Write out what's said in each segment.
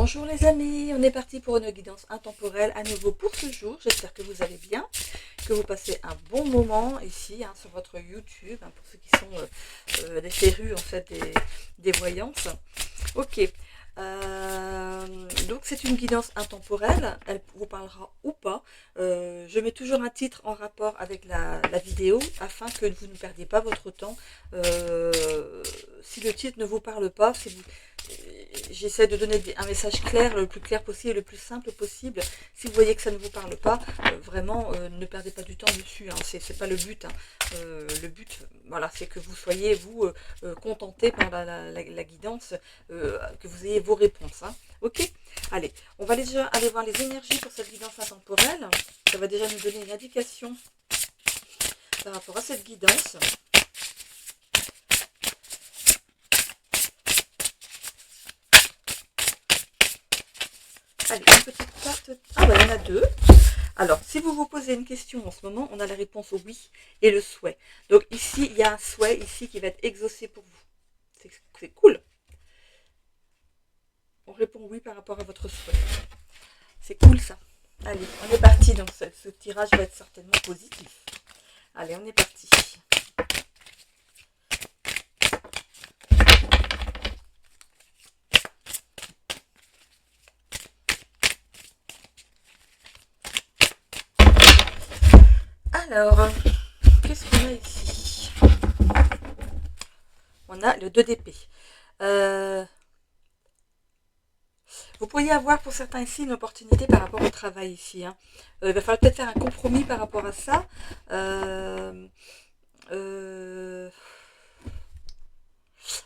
Bonjour les amis, on est parti pour une guidance intemporelle à nouveau pour ce jour. J'espère que vous allez bien, que vous passez un bon moment ici sur votre YouTube, pour ceux qui sont des férus en fait des voyances. Ok, donc c'est une guidance intemporelle, elle vous parlera ou pas. Je mets toujours un titre en rapport avec la vidéo afin que vous ne perdiez pas votre temps. Si le titre ne vous parle pas, si vous j'essaie de donner un message clair, le plus clair possible et le plus simple possible. Si vous voyez que ça ne vous parle pas, vraiment ne perdez pas du temps dessus, c'est pas le but. Le but, voilà, c'est que vous soyez vous contenté par la guidance, que vous ayez vos réponses. Ok, allez, on va déjà aller voir les énergies pour cette guidance intemporelle. Ça va déjà nous donner une indication par rapport à cette guidance. Allez, une petite carte. Ah bah il y en a deux. Alors, si vous vous posez une question en ce moment, on a la réponse au oui et le souhait. Donc ici, il y a un souhait ici qui va être exaucé pour vous. C'est cool. On répond oui par rapport à votre souhait. C'est cool ça. Allez, on est parti. Donc ce tirage va être certainement positif. Allez, on est parti. Alors, qu'est-ce qu'on a ici? On a le 2 d'épée. Vous pourriez avoir pour certains ici une opportunité par rapport au travail ici. Il va falloir peut-être faire un compromis par rapport à ça.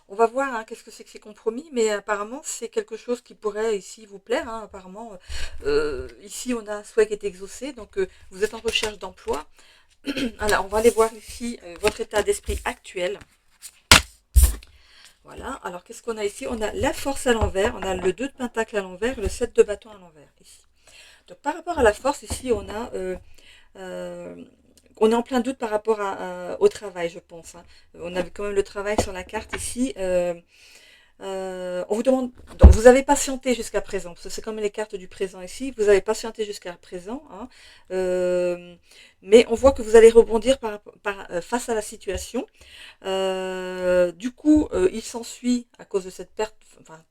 On va voir qu'est-ce que c'est que ces compromis, mais apparemment c'est quelque chose qui pourrait ici vous plaire. Apparemment, ici on a un souhait qui est exaucé, donc vous êtes en recherche d'emploi. Alors on va aller voir ici votre état d'esprit actuel. Voilà, alors qu'est-ce qu'on a ici? On a la force à l'envers, on a le 2 de pentacle à l'envers, le 7 de bâton à l'envers ici. Donc par rapport à la force ici, on est en plein doute par rapport au travail, je pense. On a quand même le travail sur la carte ici. On vous demande, donc vous avez patienté jusqu'à présent, parce que c'est comme les cartes du présent ici, vous avez patienté jusqu'à présent, mais on voit que vous allez rebondir face à la situation. Du coup, il s'ensuit, à cause de cette perte,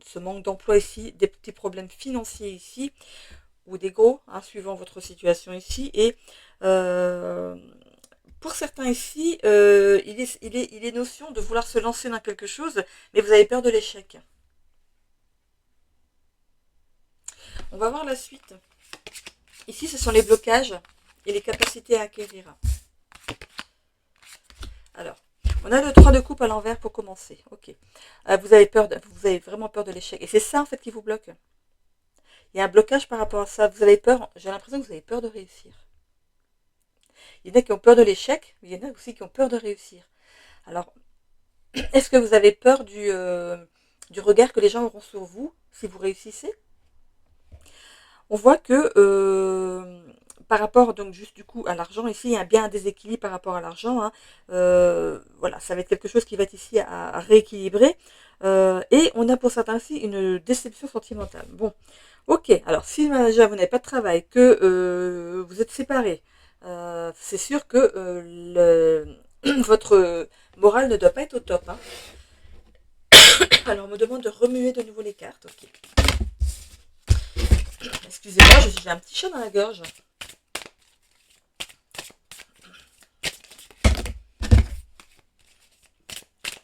ce manque d'emploi ici, des petits problèmes financiers ici, ou des gros, suivant votre situation ici, et pour certains ici, il est notion de vouloir se lancer dans quelque chose, mais vous avez peur de l'échec. On va voir la suite. Ici, ce sont les blocages et les capacités à acquérir. Alors, on a le 3 de coupe à l'envers pour commencer. Ok. Vous avez vraiment peur de l'échec. Et c'est ça, en fait, qui vous bloque. Il y a un blocage par rapport à ça. Vous avez peur, j'ai l'impression que vous avez peur de réussir. Il y en a qui ont peur de l'échec, mais il y en a aussi qui ont peur de réussir. Alors, est-ce que vous avez peur du regard que les gens auront sur vous si vous réussissez? On voit que par rapport donc juste du coup à l'argent, ici il y a bien un déséquilibre par rapport à l'argent. Voilà, ça va être quelque chose qui va être ici à rééquilibrer. Et on a pour certains aussi une déception sentimentale. Bon, ok, alors si déjà vous n'avez pas de travail, que vous êtes séparés, c'est sûr que votre morale ne doit pas être au top. Alors on me demande de remuer de nouveau les cartes. Ok. Excusez-moi, j'ai un petit chat dans la gorge.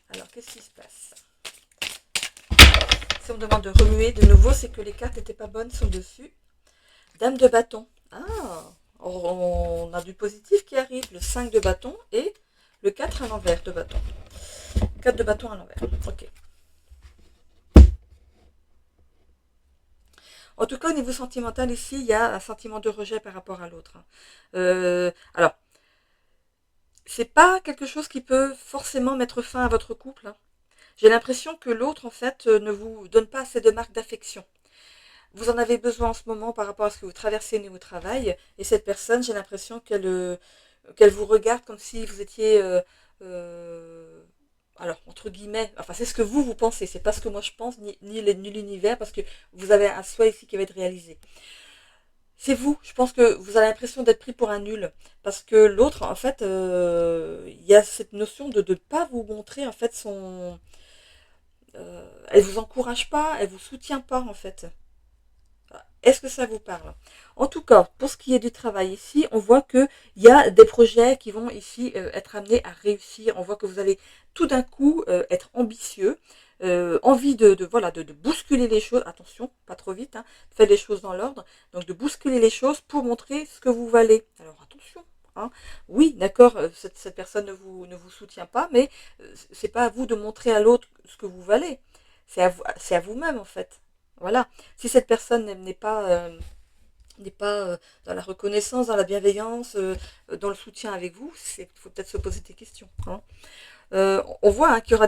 Alors, qu'est-ce qui se passe? Si on me demande de remuer de nouveau, c'est que les cartes n'étaient pas bonnes sur le dessus. Dame de bâton. On a du positif qui arrive. Le 5 de bâton et le 4 à l'envers de bâton. 4 de bâton à l'envers. Ok. En tout cas, au niveau sentimental, ici, il y a un sentiment de rejet par rapport à l'autre. Alors, c'est pas quelque chose qui peut forcément mettre fin à votre couple. J'ai l'impression que l'autre, en fait, ne vous donne pas assez de marques d'affection. Vous en avez besoin en ce moment par rapport à ce que vous traversez au niveau travail. Et cette personne, j'ai l'impression qu'elle vous regarde comme si vous étiez alors, entre guillemets, enfin, c'est ce que vous pensez, c'est pas ce que moi je pense, ni l'univers, parce que vous avez un souhait ici qui va être réalisé. C'est vous, je pense que vous avez l'impression d'être pris pour un nul, parce que l'autre, en fait, il y a cette notion de ne pas vous montrer, en fait, elle vous encourage pas, elle vous soutient pas, en fait. Est-ce que ça vous parle? En tout cas, pour ce qui est du travail ici, on voit qu'il y a des projets qui vont ici être amenés à réussir. On voit que vous allez tout d'un coup être ambitieux, envie voilà, de bousculer les choses. Attention, pas trop vite, hein, faites les choses dans l'ordre. Donc de bousculer les choses pour montrer ce que vous valez. Alors attention. Hein. Oui, d'accord, cette personne ne vous soutient pas, mais c'est pas à vous de montrer à l'autre ce que vous valez. C'est à vous-même en fait. Voilà. Si cette personne n'est pas dans la reconnaissance, dans la bienveillance, dans le soutien avec vous, il faut peut-être se poser des questions. Hein. On voit hein, qu'il y aura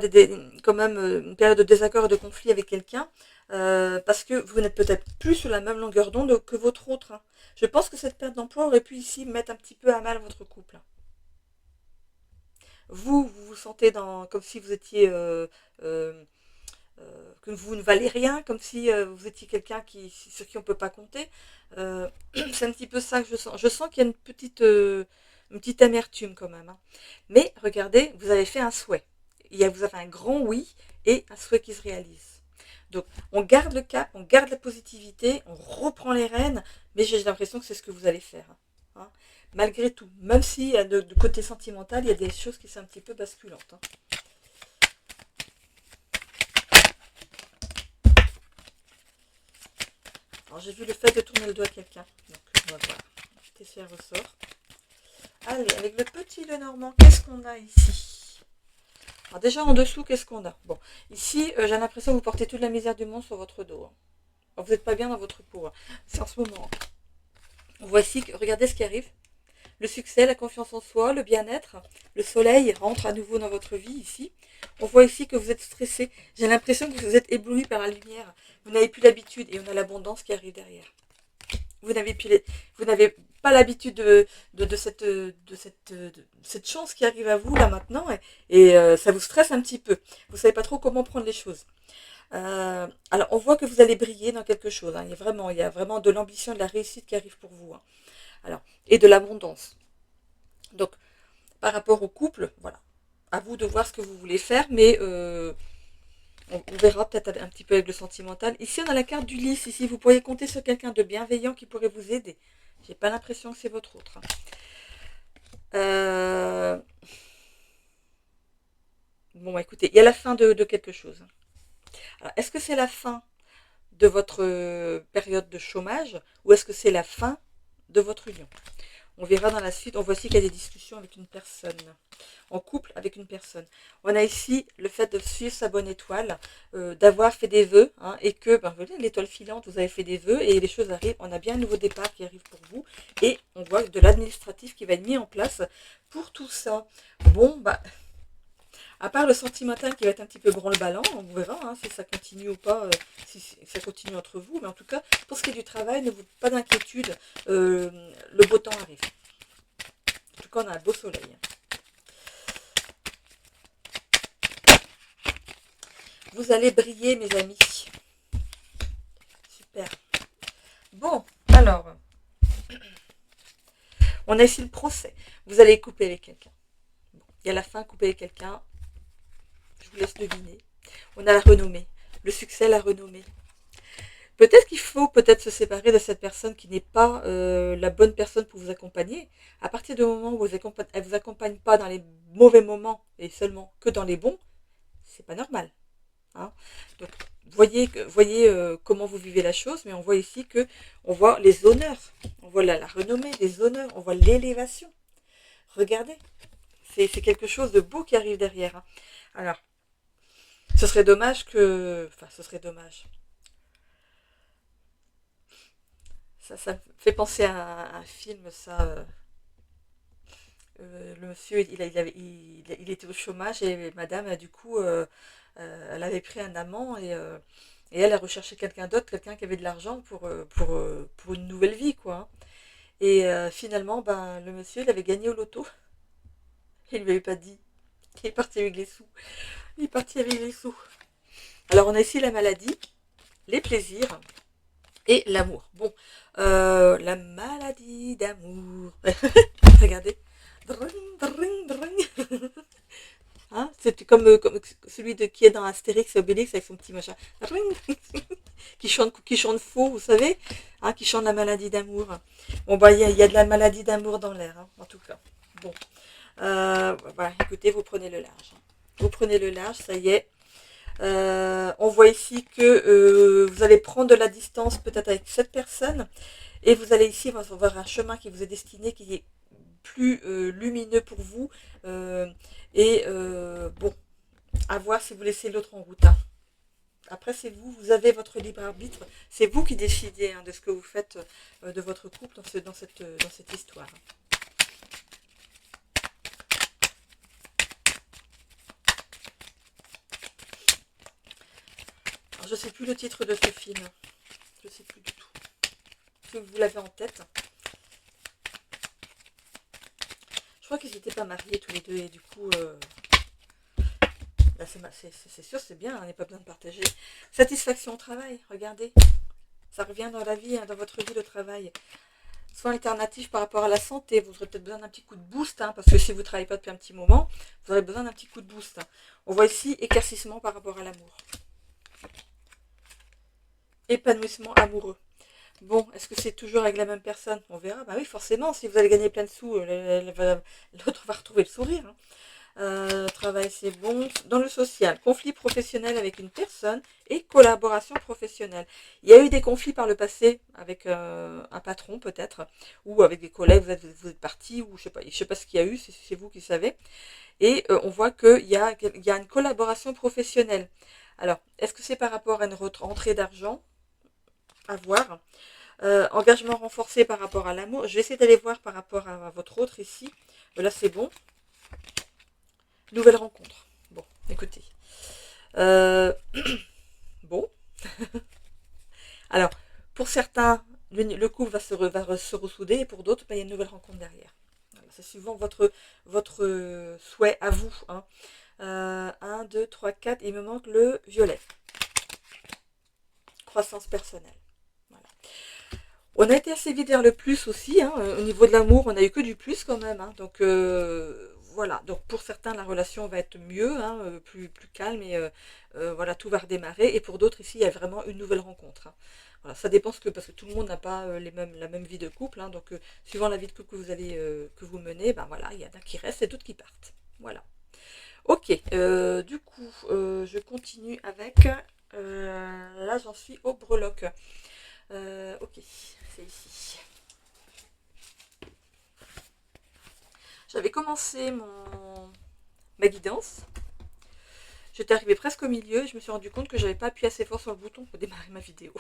quand même une période de désaccord et de conflit avec quelqu'un, parce que vous n'êtes peut-être plus sur la même longueur d'onde que votre autre. Hein. Je pense que cette perte d'emploi aurait pu ici mettre un petit peu à mal votre couple. Vous vous sentez comme si vous étiez euh, que vous ne valez rien, comme si vous étiez quelqu'un sur qui on ne peut pas compter. C'est un petit peu ça que je sens. Je sens qu'il y a une petite amertume quand même. Hein. Mais regardez, vous avez fait un souhait. Vous avez un grand oui et un souhait qui se réalise. Donc on garde le cap, on garde la positivité, on reprend les rênes, mais j'ai l'impression que c'est ce que vous allez faire. Hein. Malgré tout, même si de côté sentimental, il y a des choses qui sont un petit peu basculantes. Hein. Alors j'ai vu le fait de tourner le doigt à quelqu'un. Donc on va voir. Tester un ressort. Allez, avec le petit Lenormand, qu'est-ce qu'on a ici? Alors déjà en dessous, qu'est-ce qu'on a? Bon, ici, j'ai l'impression que vous portez toute la misère du monde sur votre dos. Hein. Alors, vous n'êtes pas bien dans votre peau. Hein. C'est en ce moment. On voit ici, regardez ce qui arrive. Le succès, la confiance en soi, le bien-être, le soleil rentre à nouveau dans votre vie ici. On voit ici que vous êtes stressé. J'ai l'impression que vous êtes ébloui par la lumière. Vous n'avez plus l'habitude et on a l'abondance qui arrive derrière. Vous n'avez pas l'habitude cette chance qui arrive à vous là maintenant et ça vous stresse un petit peu. Vous ne savez pas trop comment prendre les choses. Alors on voit que vous allez briller dans quelque chose. Hein. Il y a vraiment de l'ambition, de la réussite qui arrive pour vous. Hein. Alors, et de l'abondance. Donc, par rapport au couple, voilà. À vous de voir ce que vous voulez faire, mais on verra peut-être un petit peu avec le sentimental. Ici, on a la carte du lys. Ici, vous pourriez compter sur quelqu'un de bienveillant qui pourrait vous aider. J'ai pas l'impression que c'est votre autre. Hein. Bon, écoutez, il y a la fin de quelque chose. Alors, est-ce que c'est la fin de votre période de chômage ou est-ce que c'est la fin de votre union? On verra dans la suite. On voit aussi qu'il y a des discussions avec une personne, en couple avec une personne. On a ici le fait de suivre sa bonne étoile, d'avoir fait des vœux, hein, et que, ben, vous voyez, l'étoile filante, vous avez fait des vœux et les choses arrivent. On a bien un nouveau départ qui arrive pour vous et on voit de l'administratif qui va être mis en place pour tout ça. Bon, bah, à part le sentimental qui va être un petit peu branle-ballant, on verra hein, si ça continue ou pas, si ça continue entre vous. Mais en tout cas, pour ce qui est du travail, ne vous pas d'inquiétude, le beau temps arrive. En tout cas, on a un beau soleil. Vous allez briller, mes amis. Super. Bon, alors, on a ici le procès. Vous allez couper avec quelqu'un. Bon, il y a la fin, couper avec quelqu'un. Je vous laisse deviner. On a la renommée. Le succès, la renommée. Peut-être qu'il faut peut-être se séparer de cette personne qui n'est pas la bonne personne pour vous accompagner. À partir du moment où elle ne vous accompagne pas dans les mauvais moments et seulement que dans les bons, c'est pas normal. Hein. Donc, voyez comment vous vivez la chose, mais on voit ici que on voit les honneurs, on voit la renommée, les honneurs, on voit l'élévation. Regardez, c'est quelque chose de beau qui arrive derrière. Hein. Alors, ce serait dommage que... Enfin, ce serait dommage. Ça me fait penser à un film, ça. Le monsieur, il était au chômage et madame, du coup, elle avait pris un amant et elle a recherché quelqu'un d'autre, quelqu'un qui avait de l'argent pour une nouvelle vie, quoi. Hein. Et finalement, ben, le monsieur, il avait gagné au loto. Il ne lui avait pas dit. Il est parti avec les sous. Il est parti avec les sous. Alors, on a ici la maladie, les plaisirs et l'amour. Bon, la maladie d'amour. Regardez. Dring, dring, dring. Hein, c'est comme celui qui est dans Astérix et Obélix avec son petit machin. Qui chante faux, vous savez, hein, qui chante la maladie d'amour. Bon, bah, il y a de la maladie d'amour dans l'air, hein, en tout cas. Bon, voilà, écoutez, vous prenez le large. Vous prenez le large, ça y est. On voit ici que vous allez prendre de la distance peut-être avec cette personne et vous allez ici voir un chemin qui vous est destiné, qui est plus lumineux pour vous bon, à voir si vous laissez l'autre en route. Hein. Après, c'est vous, vous avez votre libre arbitre, c'est vous qui décidez hein, de ce que vous faites de votre couple dans cette histoire. Alors, je ne sais plus le titre de ce film, je ne sais plus du tout. Si vous l'avez en tête. Je crois qu'ils n'étaient pas mariés tous les deux et du coup, là, c'est sûr, c'est bien, on n'a pas besoin de partager. Satisfaction au travail, regardez. Ça revient dans la vie, hein, dans votre vie, le travail. Soins alternatifs par rapport à la santé. Vous aurez peut-être besoin d'un petit coup de boost, hein, parce que si vous ne travaillez pas depuis un petit moment, vous aurez besoin d'un petit coup de boost. Hein. On voit ici éclaircissement par rapport à l'amour. Épanouissement amoureux. Bon, est-ce que c'est toujours avec la même personne? On verra. Bah oui, forcément, si vous allez gagner plein de sous, l'autre va retrouver le sourire. Hein. Travail, c'est bon. Dans le social, conflit professionnel avec une personne et collaboration professionnelle. Il y a eu des conflits par le passé avec un patron peut-être, ou avec des collègues, vous êtes partis, ou je sais pas ce qu'il y a eu, c'est vous qui savez. Et on voit qu'il y a une collaboration professionnelle. Alors, est-ce que c'est par rapport à une rentrée d'argent? À voir. Engagement renforcé par rapport à l'amour. Je vais essayer d'aller voir par rapport à votre autre ici. Là, c'est bon. Nouvelle rencontre. Bon, écoutez. Bon. Alors, pour certains, le couple va se ressouder et pour d'autres, il y a une nouvelle rencontre derrière. Voilà, c'est suivant votre souhait à vous. Hein. 1, 2, 3, 4. Il me manque le violet. Croissance personnelle. Voilà. On a été assez vite vers le plus aussi, hein. Au niveau de l'amour, on a eu que du plus quand même, hein. Donc voilà, donc pour certains la relation va être mieux, hein, plus calme et voilà, tout va redémarrer. Et pour d'autres ici, il y a vraiment une nouvelle rencontre. Hein. Voilà, ça dépend parce que tout le monde n'a pas la même vie de couple, hein. Donc suivant la vie de couple que vous menez, ben voilà, il y en a qui restent et d'autres qui partent. Voilà. Ok, du coup, je continue avec. Là, j'en suis au breloque. Ok, c'est ici. J'avais commencé ma guidance. J'étais arrivée presque au milieu et je me suis rendu compte que j'avais pas appuyé assez fort sur le bouton pour démarrer ma vidéo.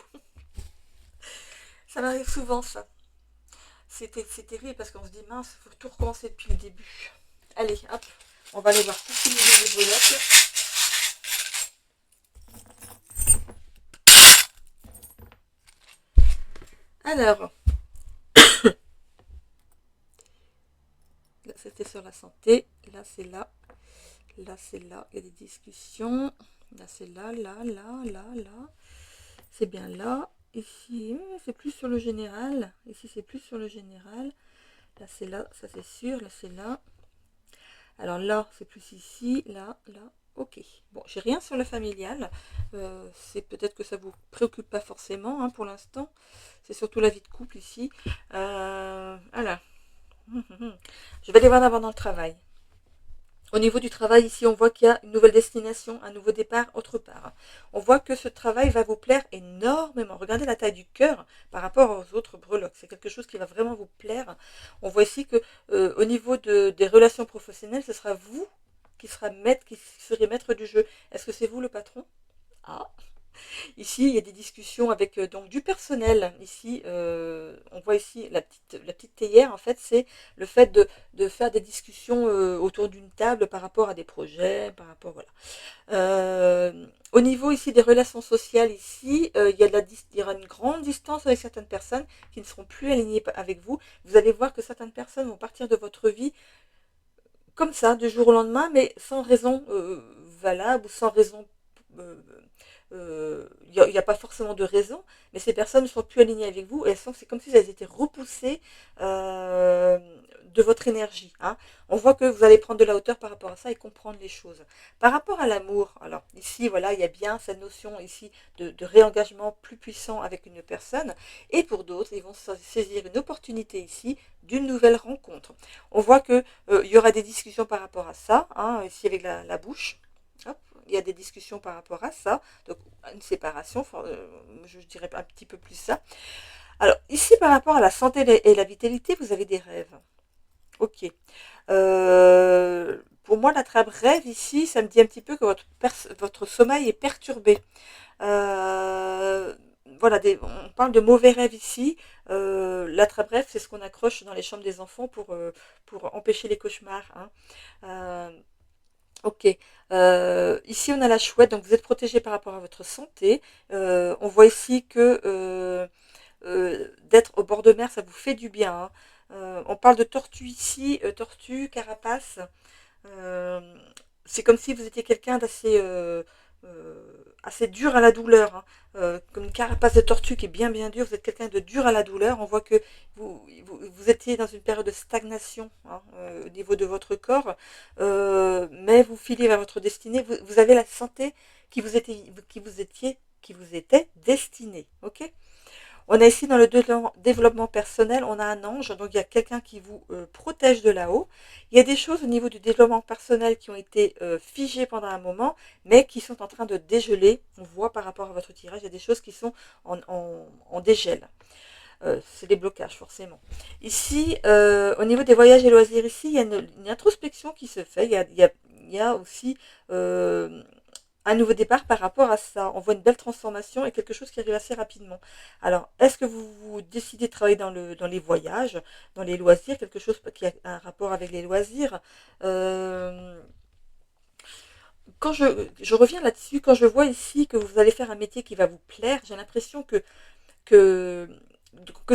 Ça m'arrive souvent ça. C'est terrible parce qu'on se dit mince, il faut tout recommencer depuis le début. Allez, hop, on va aller voir tout ce niveau des breloques. Alors, là c'était sur la santé, là c'est là, là c'est là, il y a des discussions, là c'est là, là, c'est bien là, ici c'est plus sur le général, ici c'est plus sur le général, là c'est là, ça c'est sûr, là c'est là, alors là c'est plus ici, là, ok. Bon, j'ai rien sur le familial, c'est peut-être que ça vous préoccupe pas forcément hein, pour l'instant, c'est surtout la vie de couple ici, voilà. Je vais aller voir d'abord dans le travail. Au niveau du travail, ici, on voit qu'il y a une nouvelle destination, un nouveau départ autre part. On voit que ce travail va vous plaire énormément. Regardez la taille du cœur par rapport aux autres breloques. C'est quelque chose qui va vraiment vous plaire. On voit ici que au niveau des relations professionnelles, ce sera vous qui serez maître du jeu. Est-ce que c'est vous le patron? Ah, ici, il y a des discussions avec donc du personnel. Ici, on voit ici la petite théière. En fait, c'est le fait de faire des discussions autour d'une table par rapport à des projets, par rapport voilà. Au niveau ici des relations sociales, ici, il y aura une grande distance avec certaines personnes qui ne seront plus alignées avec vous. Vous allez voir que certaines personnes vont partir de votre vie comme ça, du jour au lendemain, mais sans raison valable ou sans raison. Il n'y a pas forcément de raison, mais ces personnes ne sont plus alignées avec vous et c'est comme si elles étaient repoussées de votre énergie. Hein. On voit que vous allez prendre de la hauteur par rapport à ça et comprendre les choses. Par rapport à l'amour, alors ici, voilà, il y a bien cette notion ici de réengagement plus puissant avec une personne et pour d'autres, ils vont saisir une opportunité ici d'une nouvelle rencontre. On voit qu'il y aura des discussions par rapport à ça, hein, ici avec la bouche. Hop, il y a des discussions par rapport à ça, donc une séparation, je dirais un petit peu plus ça. Alors ici par rapport à la santé et la vitalité, vous avez des rêves. Ok. Pour moi, la trappe rêve ici, ça me dit un petit peu que votre sommeil est perturbé. Voilà, on parle de mauvais rêves ici. La trappe rêve, c'est ce qu'on accroche dans les chambres des enfants pour empêcher les cauchemars. Hein. Ok. Ici, on a la chouette, donc vous êtes protégé par rapport à votre santé. On voit ici que d'être au bord de mer, ça vous fait du bien. Hein. On parle de tortue ici, tortue, carapace. Euh, c'est comme si vous étiez quelqu'un d'assez assez dur à la douleur. Hein. Comme une carapace de tortue qui est bien bien dure, vous êtes quelqu'un de dur à la douleur. On voit que vous étiez dans une période de stagnation hein, au niveau de votre corps, mais vous filez vers votre destinée. Vous avez la santé qui vous était destinée. Ok. On a ici dans le développement personnel, on a un ange, donc il y a quelqu'un qui vous protège de là-haut. Il y a des choses au niveau du développement personnel qui ont été figées pendant un moment, mais qui sont en train de dégeler. On voit par rapport à votre tirage, il y a des choses qui sont en dégel. C'est des blocages forcément. Ici, au niveau des voyages et loisirs, ici, il y a une introspection qui se fait. Il y a aussi un nouveau départ par rapport à ça. On voit une belle transformation et quelque chose qui arrive assez rapidement. Alors, est-ce que vous décidez de travailler dans les voyages, dans les loisirs, quelque chose qui a un rapport avec les loisirs quand je reviens là-dessus, quand je vois ici que vous allez faire un métier qui va vous plaire, j'ai l'impression que, que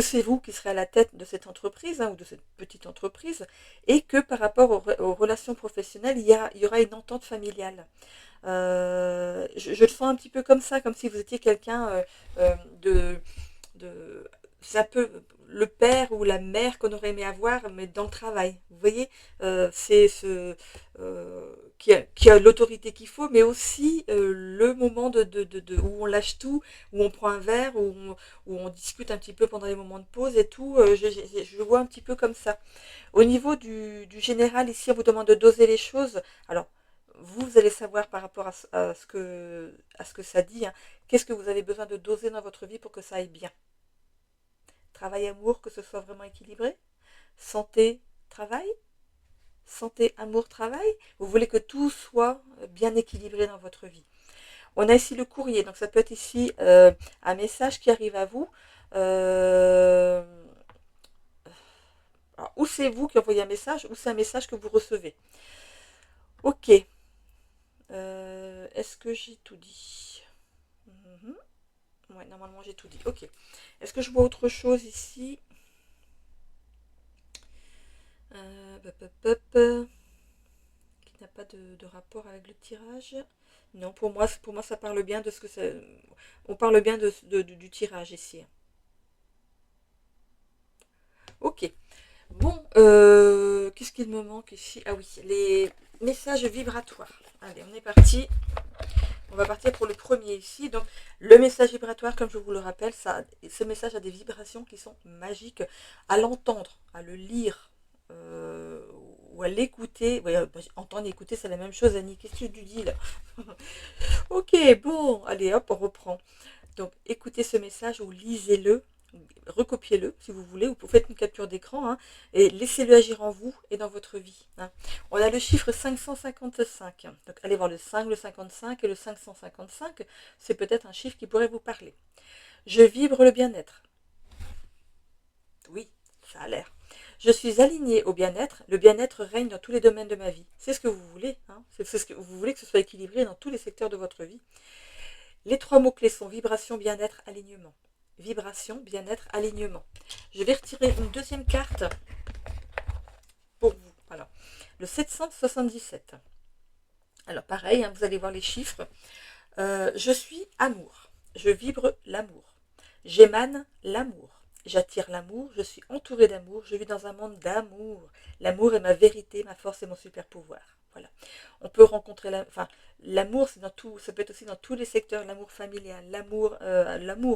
c'est vous qui serez à la tête de cette entreprise hein, ou de cette petite entreprise et que par rapport aux relations professionnelles, il y aura une entente familiale. Je le sens un petit peu comme ça, comme si vous étiez quelqu'un de c'est un peu le père ou la mère qu'on aurait aimé avoir, mais dans le travail. Vous voyez, c'est qui a l'autorité qu'il faut, mais aussi le moment où on lâche tout, où on prend un verre, où on discute un petit peu pendant les moments de pause et tout. Je le vois un petit peu comme ça. Au niveau du général, ici, on vous demande de doser les choses. Alors, vous allez savoir par rapport à ce que ça dit, hein, qu'est-ce que vous avez besoin de doser dans votre vie pour que ça aille bien. Travail, amour, que ce soit vraiment équilibré. Santé, travail. Santé, amour, travail. Vous voulez que tout soit bien équilibré dans votre vie. On a ici le courrier, donc ça peut être ici un message qui arrive à vous. Alors, ou c'est vous qui envoyez un message, ou c'est un message que vous recevez. Ok. Est-ce que j'ai tout dit? Ouais, normalement j'ai tout dit. Ok. Est-ce que je vois autre chose ici? Qui n'a pas de rapport avec le tirage. Non, pour moi ça parle bien de ce que ça. On parle bien du tirage ici. Ok. Bon, qu'est-ce qu'il me manque ici? Ah oui, les messages vibratoires. Allez, on est parti. On va partir pour le premier ici. Donc, le message vibratoire, comme je vous le rappelle, ce message a des vibrations qui sont magiques. À l'entendre, à le lire ou à l'écouter. Ouais, entendre et écouter, c'est la même chose, Annie. Qu'est-ce que tu dis là? Ok, bon, allez, hop, on reprend. Donc, écoutez ce message ou lisez-le. Recopiez-le si vous voulez, ou vous faites une capture d'écran hein, et laissez-le agir en vous et dans votre vie. Hein. On a le chiffre 555. Donc allez voir le 5, le 55 et le 555. C'est peut-être un chiffre qui pourrait vous parler. Je vibre le bien-être. Oui, ça a l'air. Je suis alignée au bien-être. Le bien-être règne dans tous les domaines de ma vie. C'est ce que vous voulez. Hein. C'est ce que vous voulez que ce soit équilibré dans tous les secteurs de votre vie. Les trois mots-clés sont vibration, bien-être, alignement. Vibration, bien-être, alignement. Je vais retirer une deuxième carte pour vous. Alors, le 777. Alors pareil, hein, vous allez voir les chiffres. Je suis amour. Je vibre l'amour. J'émane l'amour. J'attire l'amour. Je suis entourée d'amour. Je vis dans un monde d'amour. L'amour est ma vérité, ma force et mon super pouvoir. Voilà. On peut rencontrer l'amour, c'est dans tout, ça peut être aussi dans tous les secteurs, l'amour familial, l'amour,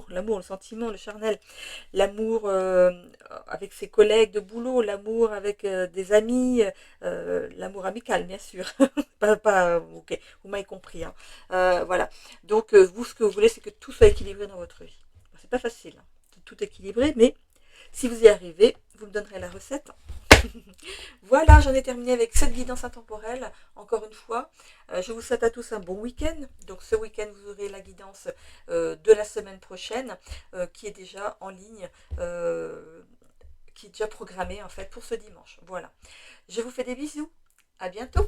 le sentiment, le charnel, l'amour avec ses collègues de boulot, l'amour avec des amis, l'amour amical, bien sûr. Ok, vous m'avez compris. Hein. Voilà. Donc, vous, ce que vous voulez, c'est que tout soit équilibré dans votre vie. Bon, c'est pas facile, hein, tout équilibré, mais si vous y arrivez, vous me donnerez la recette. Voilà, j'en ai terminé avec cette guidance intemporelle, encore une fois. Je vous souhaite à tous un bon week-end. Donc ce week-end, vous aurez la guidance de la semaine prochaine, qui est déjà en ligne, qui est déjà programmée en fait pour ce dimanche. Voilà. Je vous fais des bisous. À bientôt.